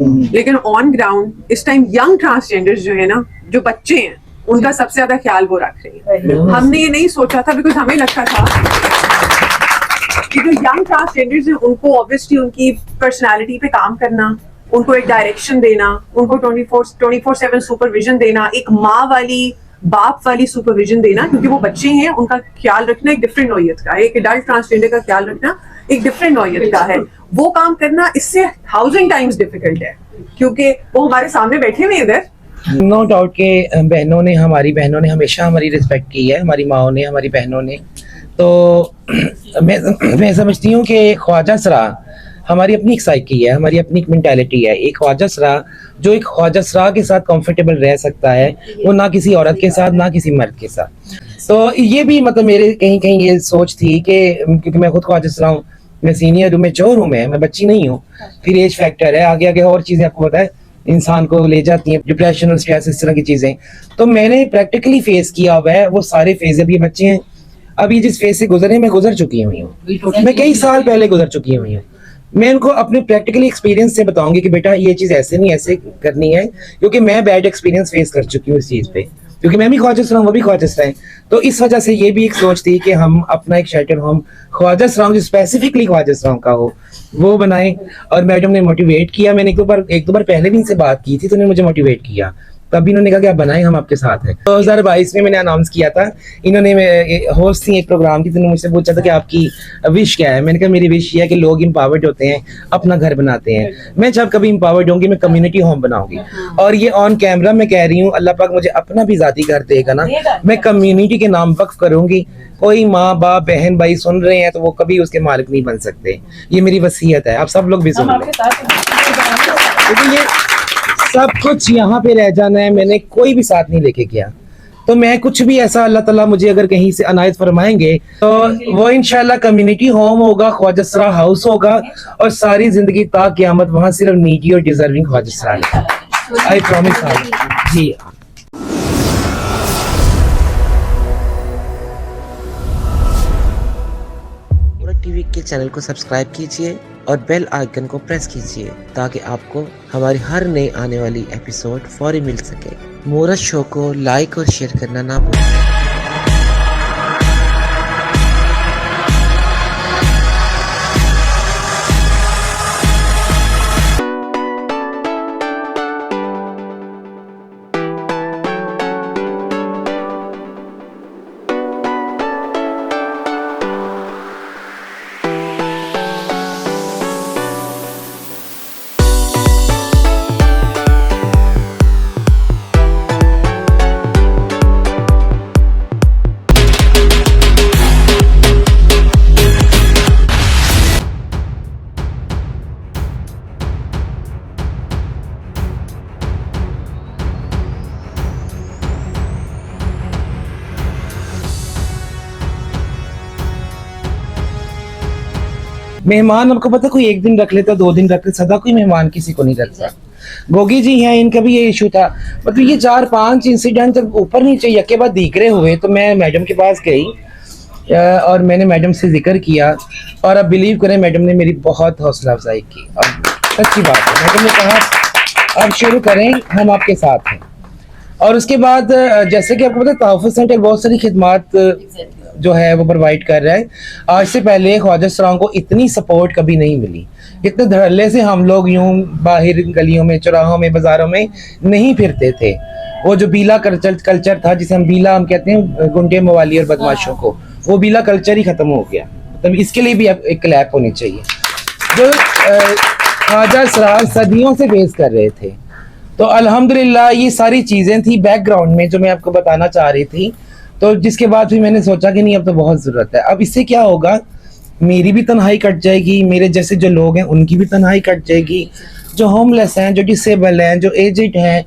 लेकिन on ground इस time young transgenders जो है ना, जो बच्चे हैं, उनका सबसे ज्यादा ख्याल वो रख रही है। हमने ये नहीं सोचा था, बिकॉज हमें लगता था कि जो यंग ट्रांसजेंडर्स हैं उनको ऑब्वियसली उनकी पर्सनालिटी पे काम करना, उनको एक डायरेक्शन देना, उनको 24/7 सुपरविजन देना, एक माँ वाली बाप वाली सुपरविजन देना, क्योंकि वो बच्चे हैं, उनका ख्याल रखना एक डिफरेंट नौयत का है, एक एडल्ट ट्रांसजेंडर का ख्याल रखना एक डिफरेंट नौयत का है। वो काम करना इससे 1000 टाइम्स डिफिकल्ट है, क्योंकि वो हमारे सामने बैठे हुए इधर। नो डाउट के हमारी बहनों ने हमेशा हमारी रिस्पेक्ट की है, हमारी माओ ने, हमारी बहनों ने। तो मैं समझती हूँ कि ख्वाजा सरा हमारी अपनी एक साइकी है, हमारी अपनी एक मेंटालिटी है। एक ख्वाजा सरा जो एक ख्वाजा सरा के साथ कंफर्टेबल रह सकता है, वो ना किसी औरत के साथ ना किसी मर्द के साथ। तो ये भी मतलब मेरे कहीं कहीं ये सोच थी कि क्योंकि मैं खुद ख्वाजा सरा हूँ, मैं सीनियर हूँ, मैं चोर हूँ, मैं बच्ची नहीं हूँ। फिर एज फैक्टर है, आगे आगे और चीज़ें आपको पता है इंसान को ले जाती हैं, डिप्रेशन और स्ट्रेस, इस तरह की चीज़ें। तो मैंने प्रैक्टिकली फेस किया हुआ है वो सारे फेज। अभी बच्चे हैं, अभी जिस फेज से गुजरे मैं गुजर चुकी हुई हूँ, मैं कई साल पहले गुजर चुकी हुई हूँ। मैं उनको अपने प्रैक्टिकली एक्सपीरियंस से बताऊंगी कि बेटा ये चीज़ ऐसे नहीं ऐसे करनी है, क्योंकि मैं बैड एक्सपीरियंस फेस कर चुकी हूँ इस चीज़ पे, क्योंकि मैं भी ख्वाजा सरा हूँ, वो भी ख्वाजा सरा है। तो इस वजह से ये भी एक सोच थी कि हम अपना एक शेल्टर होम ख्वाजा सरा जो स्पेसिफिकली ख्वाजा सरा का हो वो बनाएं। और मैडम ने मोटिवेट किया, मैंने एक दो बार पहले भी इनसे बात की थी, तो उन्होंने मुझे मोटिवेट किया। तभी इन्होंने कहा कि आप बनाएं, हम आपके साथ हैं। 2022 में मैंने अनाउंस किया था, इन्होंने होस्ट थी एक प्रोग्राम की, तो मुझसे पूछा था कि आपकी विश क्या है। मैंने कहा मेरी विश ये है कि लोग एम्पावर्ड होते हैं, अपना घर बनाते हैं। मैं जब कभी एम्पावर्ड होंगी मैं कम्युनिटी होम बनाऊंगी। और ये ऑन कैमरा मैं कह रही हूँ, अल्लाह पाक मुझे अपना भी ज़ाती घर देगा ना, मैं कम्युनिटी के नाम वक्फ करूंगी। कोई माँ बाप बहन भाई सुन रहे हैं तो वो कभी उसके मालिक नहीं बन सकते। ये मेरी वसीयत है, आप सब लोग भी सुन लें, क्योंकि ये सब कुछ यहाँ पे रह जाना है, मैंने कोई भी साथ नहीं लेके गया। तो मैं कुछ भी ऐसा अल्लाह ताला मुझे अगर कहीं से अनायत फरमाएंगे तो वो इंशाल्लाह कम्युनिटी होम होगा, ख्वाजा सरा हाउस होगा, और सारी जिंदगी ता क़यामत वहाँ सिर्फ नीडी और डिजर्विंग ख्वाजा सरा है। आई प्रॉमिस जी। टीवी के चैनल को सब्सक्राइब कीजिए और बेल आइकन को प्रेस कीजिए ताकि आपको हमारी हर नई आने वाली एपिसोड फौरी मिल सके। मोरत शो को लाइक और शेयर करना ना भूलें। मेहमान आपको पता, कोई एक दिन रख लेता, 2 दिन रख लेता, सदा कोई मेहमान किसी को नहीं रखता। गोगी जी हैं, इनका भी ये इशू था। मतलब ये 4-5 इंसिडेंट जब ऊपर नीचे यके बाद दीकरे हुए तो मैं मैडम के पास गई और मैंने मैडम से जिक्र किया, और अब बिलीव करें मैडम ने मेरी बहुत हौसला अफजाई की। और सच्ची बात है, मैडम ने कहा अब शुरू करें, हम आपके साथ हैं। और उसके बाद जैसे कि आपको पता है तहफ़्फ़ुज़ सेंटर बहुत सारी खिदमात जो है वो प्रोवाइड कर रहा है। आज से पहले ख्वाजा सरा को इतनी सपोर्ट कभी नहीं मिली, इतने धड़ल्ले से हम लोग यूं बाहर गलियों में, चौराहों में, बाजारों में नहीं फिरते थे। वो जो बीला कल्चर था, जिसे हम बीला हम कहते हैं गुंडे मवाली और बदमाशों को, वो बीला कल्चर ही खत्म हो गया। तो इसके लिए भी एक क्लैप होनी चाहिए। जो ख्वाजा सरा सदियों से फेस कर रहे थे, तो अल्हम्दुलिल्लाह ये सारी चीज़ें थी बैकग्राउंड में जो मैं आपको बताना चाह रही थी। तो जिसके बाद फिर मैंने सोचा कि नहीं अब तो बहुत ज़रूरत है। अब इससे क्या होगा, मेरी भी तन्हाई कट जाएगी, मेरे जैसे जो लोग हैं उनकी भी तन्हाई कट जाएगी, जो होमलेस हैं, जो डिसेबल हैं, जो एजेड हैं,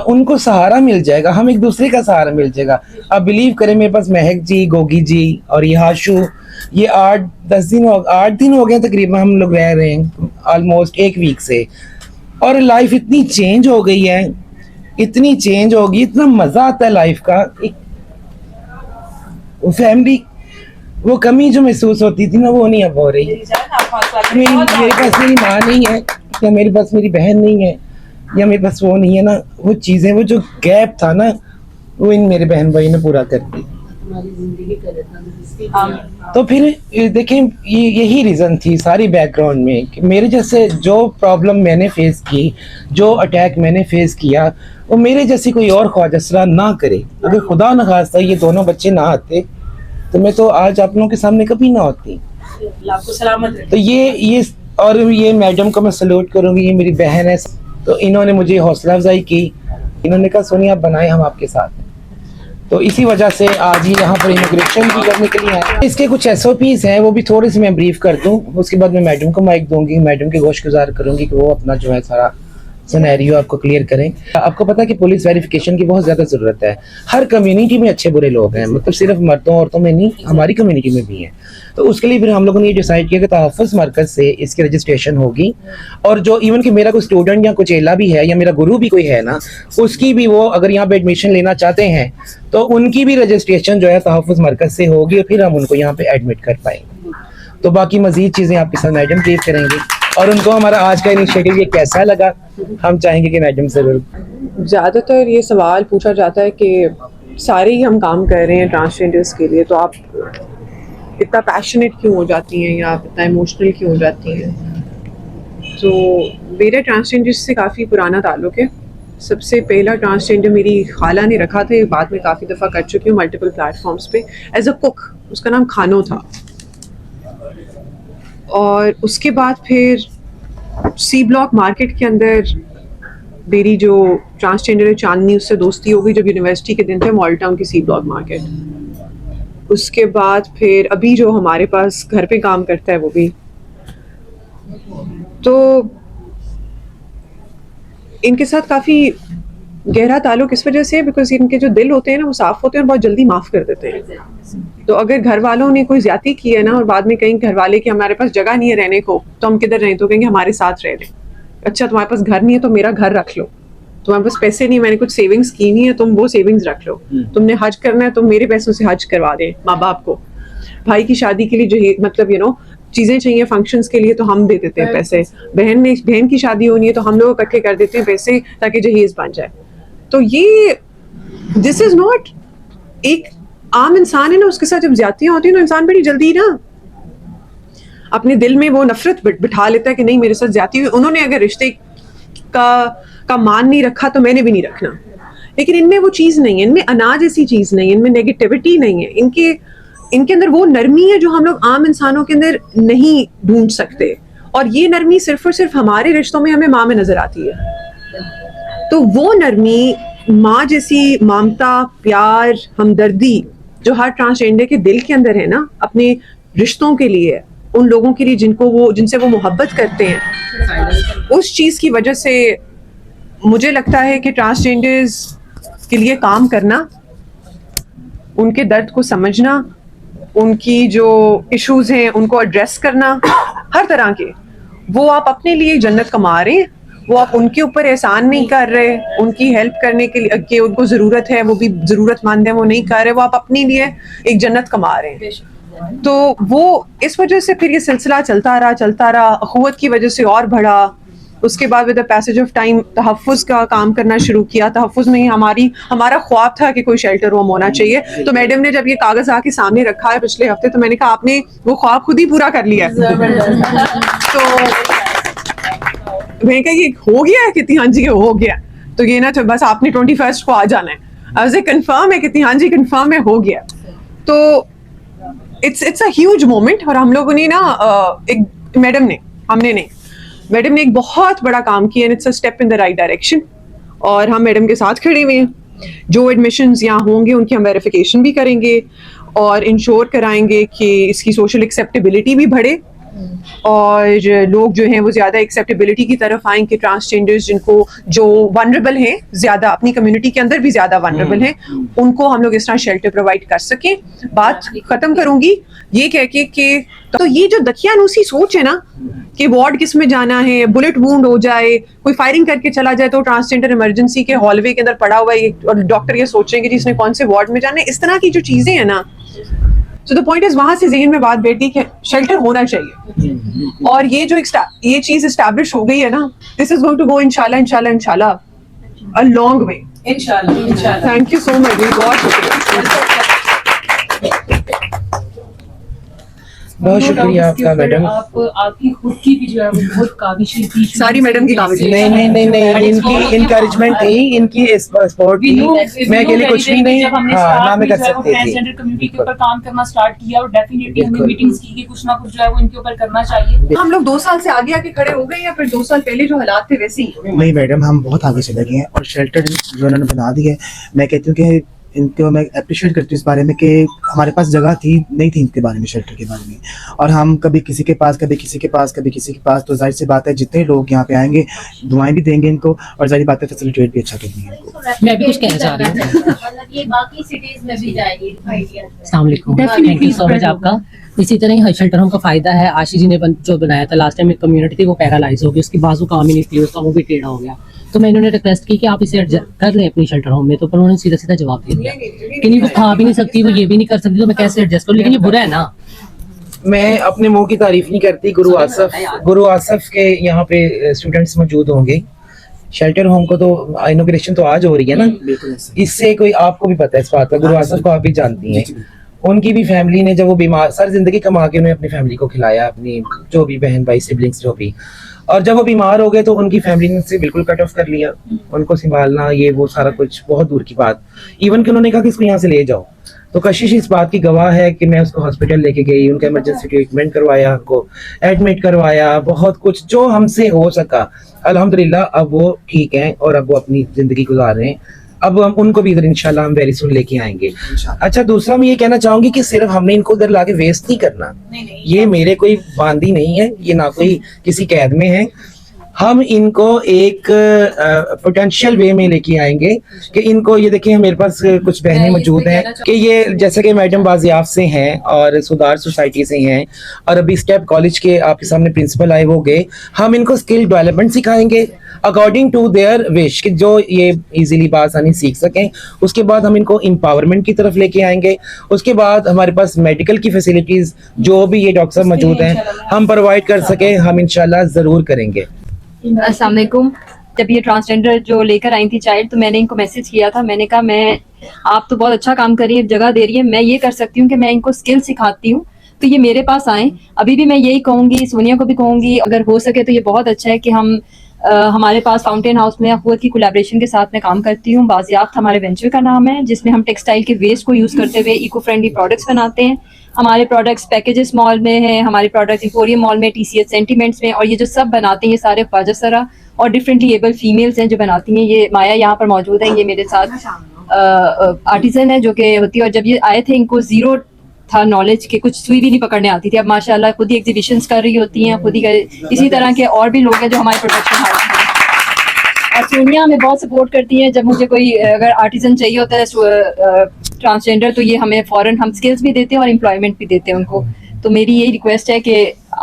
उनको सहारा मिल जाएगा, हम एक दूसरे का सहारा मिल जाएगा। अब बिलीव करें, मेरे पास महक जी, गोगी जी और ये हाशू, ये 8 दिन हो गए तकरीबन हम लोग रह रहे हैं, ऑलमोस्ट 1 वीक से। और लाइफ इतनी चेंज हो गई है, इतनी चेंज होगी, इतना मज़ा आता है लाइफ का। एक फैमिली वो कमी जो महसूस होती थी ना, वो नहीं अब हो रही। मेरे पास मेरी माँ नहीं है, या मेरे पास मेरी बहन नहीं है या मेरे पास वो नहीं है ना, वो चीज़ें, वो जो गैप था ना, वो इन मेरे बहन भाई ने पूरा कर दी। तो फिर देखें, यही रीज़न थी सारी बैकग्राउंड में कि मेरे जैसे जो प्रॉब्लम मैंने फेस की, जो अटैक मैंने फेस किया, वो मेरे जैसी कोई और ख्वाजा ना करे। अगर खुदा न खास्ता ये दोनों बच्चे ना आते तो मैं तो आज आप लोगों के सामने कभी ना होती। आपको सलामत तो ये और ये मैडम को मैं सल्यूट करूँगी, ये मेरी बहन है। तो इन्होंने मुझे हौसला अफजाई की, इन्होंने कहा सोनिया आप बनाए, हम आपके साथ हैं। तो इसी वजह से आज ये यहाँ पर इमिग्रेशन भी करने के लिए आए। इसके कुछ SOPs हैं, वो भी थोड़ी सी मैं ब्रीफ कर दूँ, उसके बाद मैं मैडम को माइक दूंगी, मैडम की गोशगुजार करूँगी कि वो अपना जो है सारा सिनेरियो आपको क्लियर करें। आपको पता है कि पुलिस वेरिफिकेशन की बहुत ज़्यादा ज़रूरत है। हर कम्युनिटी में अच्छे बुरे लोग हैं, मतलब सिर्फ मर्दों औरतों में नहीं, हमारी कम्युनिटी में भी हैं। तो उसके लिए फिर हम लोगों ने ये डिसाइड किया कि तहफ़्फ़ुज़ मरकज़ से इसकी रजिस्ट्रेशन होगी, और जो इवन कि मेरा कोई स्टूडेंट या कोई चेला भी है या मेरा गुरु भी कोई है ना, उसकी भी वो अगर यहाँ पे एडमिशन लेना चाहते हैं तो उनकी भी रजिस्ट्रेशन जो है तहफ़्फ़ुज़ मरकज़ से होगी, और फिर हम उनको यहाँ पे एडमिट कर पाएंगे। तो बाकी मज़ीद चीज़ें आपके साथ मैडम ब्रीफ करेंगे, और उनको हमारा आज का इनिशिएटिव ये कैसा लगा हम चाहेंगे कि मैडम ज़रूर। ज़्यादातर ये सवाल पूछा जाता है कि सारे ही हम काम कर रहे हैं ट्रांसजेंडर्स के लिए, तो आप इतना पैशनेट क्यों हो जाती हैं या आप इतना इमोशनल क्यों हो जाती हैं? तो मेरे ट्रांसजेंडर्स से काफ़ी पुराना ताल्लुक़ है। सबसे पहला ट्रांसजेंडर मेरी खाला ने रखा था, बाद में काफ़ी दफ़ा कर चुकी हूँ मल्टीपल प्लेटफॉर्म्स पे, एज अ कुक। उसका नाम खानो था। और उसके बाद फिर C ब्लॉक मार्केट के अंदर मेरी जो ट्रांसजेंडर है चांदनी, उससे दोस्ती हो गई जब यूनिवर्सिटी के दिन थे, मॉडल टाउन की C ब्लॉक मार्केट। उसके बाद फिर अभी जो हमारे पास घर पे काम करता है वो भी। तो इनके साथ काफ़ी गहरा ताल्लुक इस वजह से, बिकॉज इनके जो दिल होते हैं ना वो साफ़ होते हैं और बहुत जल्दी माफ़ कर देते हैं। तो अगर घर वालों ने कोई ज्यादती की है ना, और बाद में कहीं घर वाले की हमारे पास जगह नहीं है रहने को, तो हम किधर रहें? तो कहेंगे हमारे साथ रह लें। अच्छा तुम्हारे पास घर नहीं है तो मेरा घर रख लो। तुम्हारे पास पैसे नहीं, मैंने कुछ सेविंग्स की नहीं है, तुम वो सेविंग्स रख लो। तुमने हज करना है, तुम मेरे पैसों से हज करवा दें माँ बाप को। भाई की शादी के लिए जो मतलब चीज़ें चाहिए फंक्शंस के लिए, तो हम दे देते हैं पैसे। बहन की शादी होनी है तो हम लोग इकट्ठे कर देते हैं पैसे ताकि जहेज बन जाए। तो ये दिस इज नॉट, एक आम इंसान है ना, उसके साथ जब ज्यादतियां होती हैं तो इंसान बड़ी जल्दी ना अपने दिल में वो नफरत बिठा लेता है कि नहीं मेरे साथ ज्यादती हुई, उन्होंने अगर रिश्ते का मान नहीं रखा तो मैंने भी नहीं रखना। लेकिन इनमें वो चीज़ नहीं है, इनमें अनाज ऐसी चीज़ नहीं है, इनमें नेगेटिविटी नहीं है, इनके अंदर वो नरमी है जो हम लोग आम इंसानों के अंदर नहीं ढूंढ सकते। और ये नरमी सिर्फ और सिर्फ हमारे रिश्तों में हमें माँ में नजर आती है। तो वो नरमी, माँ जैसी ममता, प्यार, हमदर्दी जो हर ट्रांसजेंडर के दिल के अंदर है ना, अपने रिश्तों के लिए, उन लोगों के लिए जिनसे वो मोहब्बत करते हैं, उस चीज़ की वजह से मुझे लगता है कि ट्रांसजेंडर्स के लिए काम करना, उनके दर्द को समझना, उनकी जो इश्यूज हैं उनको एड्रेस करना, हर तरह के, वो आप अपने लिए जन्नत कमा रहे हैं। वो आप उनके ऊपर एहसान नहीं कर रहे, उनकी हेल्प करने के लिए कि उनको ज़रूरत है, वो भी ज़रूरतमंद है, वो नहीं कर रहे, वो आप अपने लिए एक जन्नत कमा रहे हैं। तो वो इस वजह से फिर ये सिलसिला चलता रहा, अखुवत की वजह से और बढ़ा। उसके बाद with the passage of time तहफ़्फ़ुज़ का काम करना शुरू किया। तहफ़्फ़ुज़ में ही हमारा ख्वाब था कि कोई शेल्टर होम होना चाहिए। तो मैडम ने जब ये कागज़ आके सामने रखा है पिछले हफ्ते, तो मैंने कहा आपने वो ख्वाब खुद ही पूरा कर लिया है। तो मैंने कहा ये हो गया है? कहती हाँ जी ये हो गया। तो ये ना, तो बस आपने 21 को आ जाना है। आज कंफर्म है? कहती हाँ जी कंफर्म है, हो गया। तो इट्स अ ह्यूज मोमेंट। और हम लोगों ने ना मैडम ने एक बहुत बड़ा काम किया, and it's a step in the right direction. और हम मैडम के साथ खड़े हुए हैं। जो एडमिशन्स यहाँ होंगे उनकी हम वेरिफिकेशन भी करेंगे और इंश्योर कराएंगे कि इसकी सोशल एक्सेप्टेबिलिटी भी बढ़े, और लोग जो हैं वो ज़्यादा एक्सेप्टेबिलिटी की तरफ आएँ कि ट्रांसजेंडर्स जो वनरेबल हैं, ज़्यादा अपनी कम्युनिटी के अंदर भी ज़्यादा वनरेबल हैं, उनको हम लोग इस तरह शेल्टर प्रोवाइड कर सकें। बात ख़त्म करूँगी ये कह के कि तो ये जो दकियानूसी सोच है ना कि वार्ड किस में जाना है, बुलेट वूंड हो जाए, कोई फायरिंग करके चला जाए तो ट्रांसजेंडर इमरजेंसी के हॉलवे के अंदर पड़ा हुआ है और डॉक्टर ये सोचेंगे कि इसने कौन से वार्ड में जाना है, इस तरह की जो चीज़ें हैं ना, So the point is वहां से ज़हन में बात बैठी कि शेल्टर होना चाहिए, और ये जो ये चीज एस्टैब्लिश हो गई है ना, this is going to go इंशाल्लाह अ लॉन्ग वे। इंशाल्लाह। थैंक यू सो मच, बहुत शुक्रिया। बहुत शुक्रिया आपका मैडम। आपकी खुद की भी जो है वो बहुत काबिश थी। सारी मैडम की काबिश। नहीं, इनकी इनकरेजमेंट थी, इनकी सपोर्ट थी। मैं अकेले कुछ भी नहीं, हाँ ना मैं कर सकती थी। ट्रांसजेंडर कम्युनिटी के ऊपर काम करना स्टार्ट किया और डेफिनेटली हमने मीटिंग्स की कि कुछ ना कुछ जो है वो इनके ऊपर करना चाहिए। हम लोग 2 साल से आगे आके खड़े हो गए या फिर 2 साल पहले जो हालात थे वैसे ही? नहीं मैडम, हम बहुत आगे चले गए हैं और शेल्टर जो उन्होंने बना दी है, मैं कहती हूँ कि इनको मैं अप्रिशिएट करती हूँ इस बारे में कि हमारे पास जगह थी नहीं थी इनके बारे में, शेल्टर के बारे में, और हम कभी किसी के पास कभी किसी के पास कभी किसी के पास, तो जाहिर सी बात है जितने लोग यहाँ पे आएंगे दुआएं भी देंगे इनको और जाहिर बात है फैसिलिटेट भी अच्छा करेंगे इनको। मैं भी कुछ कहना चाह रही हूँ। मतलब ये बाकी सिटीज में भी जाएगी। अस्सलाम वालेकुम, थैंक यू सो मच आपका। इसी तरह ही शेल्टर होम का फायदा है, आशीष जी ने जो बनाया था लास्ट टाइम, एक कम्युनिटी थी वो पैरालाइज हो गई, उसकी बाजू काम ही नहीं थी, उसका वो भी टेढ़ा हो गया, तो मैं इन्होंने रिक्वेस्ट की कि आप इसे कर लें अपनी शेल्टर होम में, तो उन्होंने सीधा सीधा जवाब दे दिया कि नहीं वो खा भी नहीं सकती, वो ये भी नहीं कर सकती, तो मैं कैसे एडजस्ट करूँ, लेकिन ये बुरा है ना। मैं अपने मुंह की तारीफ नहीं करती, गुरु आसफ के यहाँ पे स्टूडेंट्स मौजूद होंगे। शेल्टर होम को तो इनॉग्रेशन तो आज हो रही है ना, इससे कोई आपको भी पता है इस बात का, गुरु आसफ को आप भी जानती हैं। उनकी भी फैमिली ने जब वो बीमार, सारी जिंदगी कमा के उन्हें अपनी फैमिली को खिलाया, अपनी जो भी बहन भाई सिबलिंग्स जो भी, और जब वो बीमार हो गए तो उनकी फैमिली ने से बिल्कुल कट ऑफ कर लिया, उनको संभालना ये वो सारा कुछ बहुत दूर की बात। इवन कि उन्होंने कहा कि इसको यहाँ से ले जाओ, तो कशिश इस बात की गवाह है कि मैं उसको हॉस्पिटल लेके गई, उनका इमरजेंसी ट्रीटमेंट करवाया, उनको एडमिट करवाया, बहुत कुछ जो हमसे हो सका अल्हम्दुलिल्लाह। अब वो ठीक हैं और अब वो अपनी जिंदगी गुजार रहे हैं। अब हम उनको भी इधर इंशाल्लाह हम वेरी सुन लेके आएंगे। अच्छा, दूसरा मैं ये कहना चाहूंगी कि सिर्फ हमने इनको इधर लाके वेस्ट नहीं करना, ये मेरे कोई बांदी नहीं है, ये ना कोई किसी कैद में है। हम इनको एक पोटेंशियल वे में लेके आएंगे कि इनको ये देखें, मेरे पास कुछ बहनें मौजूद हैं कि ये जैसे कि मैडम बाजियाब से हैं और सुधार सोसाइटी से हैं और अभी स्टेप कॉलेज के आपके सामने प्रिंसिपल आए वो गए। हम इनको स्किल डेवलपमेंट सिखाएंगे अकॉर्डिंग टू देयर विश कि जो ये इजीली बासानी सीख सकें। उसके बाद हम इनको एम्पावरमेंट की तरफ लेके आएंगे। उसके बाद हमारे पास मेडिकल की फैसिलिटीज जो भी ये डॉक्टर साहब मौजूद हैं हम प्रोवाइड कर सकें, हम इंशाल्लाह ज़रूर करेंगे। अस्सलाम वालेकुम। जब ये ट्रांसजेंडर जो लेकर आई थी चाइल्ड, तो मैंने इनको मैसेज किया था, मैंने कहा आप तो बहुत अच्छा काम कर रही है, जगह दे रही है, मैं ये कर सकती हूँ कि मैं इनको स्किल सिखाती हूँ, तो ये मेरे पास आए। अभी भी मैं यही कहूँगी, सोनिया को भी कहूँगी, अगर हो सके तो ये बहुत अच्छा है कि हम हमारे पास फाउंटेन हाउस में अखवत की कोलैबोरेशन के साथ मैं काम करती हूँ। बाजियाफ्त हमारे वेंचर का नाम है, जिसमें हम टेक्सटाइल के वेस्ट को यूज़ करते हुए इको फ्रेंडली प्रोडक्ट्स बनाते हैं। हमारे प्रोडक्ट्स पैकेजेस मॉल में हैं, हमारे प्रोडक्ट्स इंपोरियम मॉल में, TCS सेंटीमेंट्स में, और ये जो सब बनाते हैं ये सारे ख्वाजा सरा और डिफरेंटली एबल फीमेल्स हैं जो बनाती हैं। ये माया यहाँ पर मौजूद है, ये मेरे साथ आर्टिजन है जो कि होती है। और जब ये आए थे इनको ज़ीरो था नॉलेज के, कुछ सुई भी नहीं पकड़ने आती थी, अब माशाल्लाह खुद ही एग्जीबिशंस कर रही होती हैं, खुद ही इसी तरह के और भी लोग हैं जो हमारे प्रोडक्शन हाउस में। और सोनिया हमें बहुत सपोर्ट करती हैं, जब मुझे कोई अगर आर्टिजन चाहिए होता है ट्रांसजेंडर, तो ये हमें फॉरन हम स्किल्स भी देते हैं और एम्प्लॉयमेंट भी देते हैं उनको। तो मेरी यही रिक्वेस्ट है कि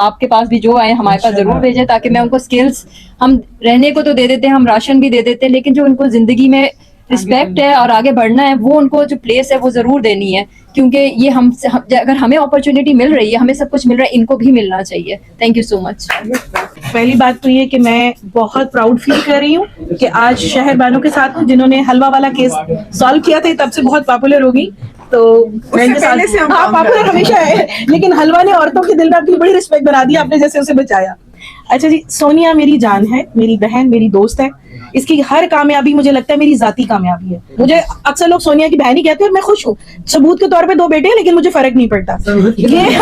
आपके पास भी जो आए हमारे पास ज़रूर भेजें, ताकि मैं उनको स्किल्स, हम रहने को तो दे देते हैं, हम राशन भी दे देते हैं, लेकिन जो उनको ज़िंदगी में रिस्पेक्ट है और आगे बढ़ना है, वो उनको जो प्लेस है वो ज़रूर देनी है, क्योंकि ये अगर हमें अपॉर्चुनिटी मिल रही है, हमें सब कुछ मिल रहा है, इनको भी मिलना चाहिए। Thank you so much. पहली बात तो ये कि मैं बहुत प्राउड फील कर रही हूँ कि आज शहर बानों के साथ हूँ, जिन्होंने हलवा वाला केस सॉल्व किया था, तब से बहुत पॉपुलर हो गई। तो पहले से हम काम कर पॉपुलर रहे हैं। हमेशा है, लेकिन हलवा ने औरतों के दिल में अपनी बड़ी रिस्पेक्ट बना दी, आपने जैसे उसे बचाया। अच्छा जी, सोनिया मेरी जान है, मेरी बहन, मेरी दोस्त है। इसकी हर कामयाबी मुझे लगता है मेरी जाती कामयाबी है। मुझे अक्सर लोग सोनिया की बहन ही कहते हैं और मैं खुश हूँ। सबूत के तौर पे 2 बेटे हैं, लेकिन मुझे फर्क नहीं पड़ता। ये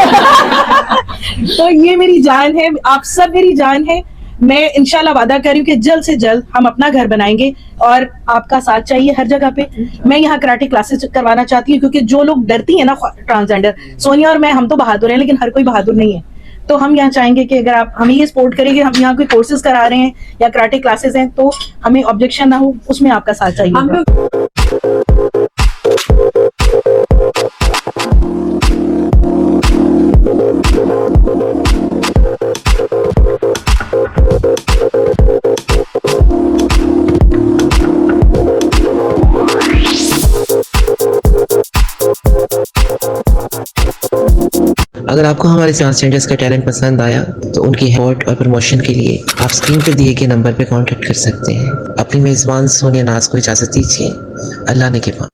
तो ये मेरी जान है, आप सब मेरी जान है। मैं इंशाल्लाह वादा कर रही हूँ कि जल्द से जल्द हम अपना घर बनाएंगे और आपका साथ चाहिए हर जगह पे। मैं यहाँ कराटे क्लासेस करवाना चाहती हूँ, क्योंकि जो लोग डरती है ना ट्रांसजेंडर, सोनिया और मैं, हम तो बहादुर हैं, लेकिन हर कोई बहादुर नहीं है। तो हम यहाँ चाहेंगे कि अगर आप हमें ये सपोर्ट करेंगे, हम यहाँ कोई कोर्सेज करा रहे हैं या कराटे क्लासेस हैं, तो हमें ऑब्जेक्शन ना हो, उसमें आपका साथ चाहिए। हम लोग अगर आपको हमारे ट्रांसजेंडर्स का टैलेंट पसंद आया तो उनकी सपोर्ट और प्रमोशन के लिए आप स्क्रीन पर दिए गए नंबर पर कॉन्टैक्ट कर सकते हैं। अपनी मेज़बान सोनिया नाज को इजाज़त दीजिए। अल्लाह ने के पास।